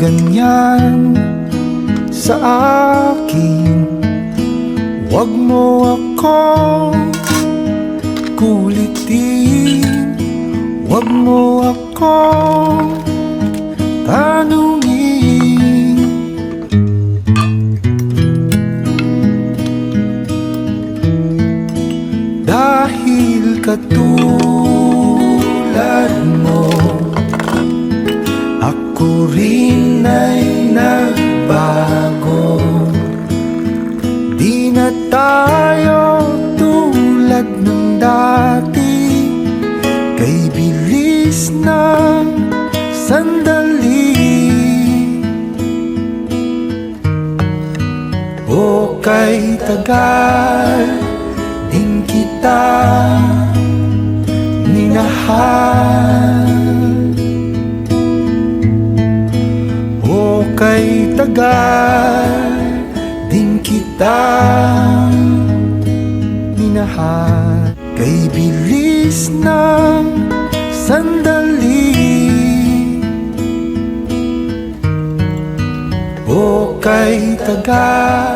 ganyan sa akin. Huwag mo akong kulitin, huwag mo akong tanungin. Dahil katulad mo, ako rin ay nagbago. Di na tayo tulad ng dati, kay bilis ng sandali. O kay tagal din kita minahal, o kay tagal din kita minahal, kay bilis ng sandali. O kay tagal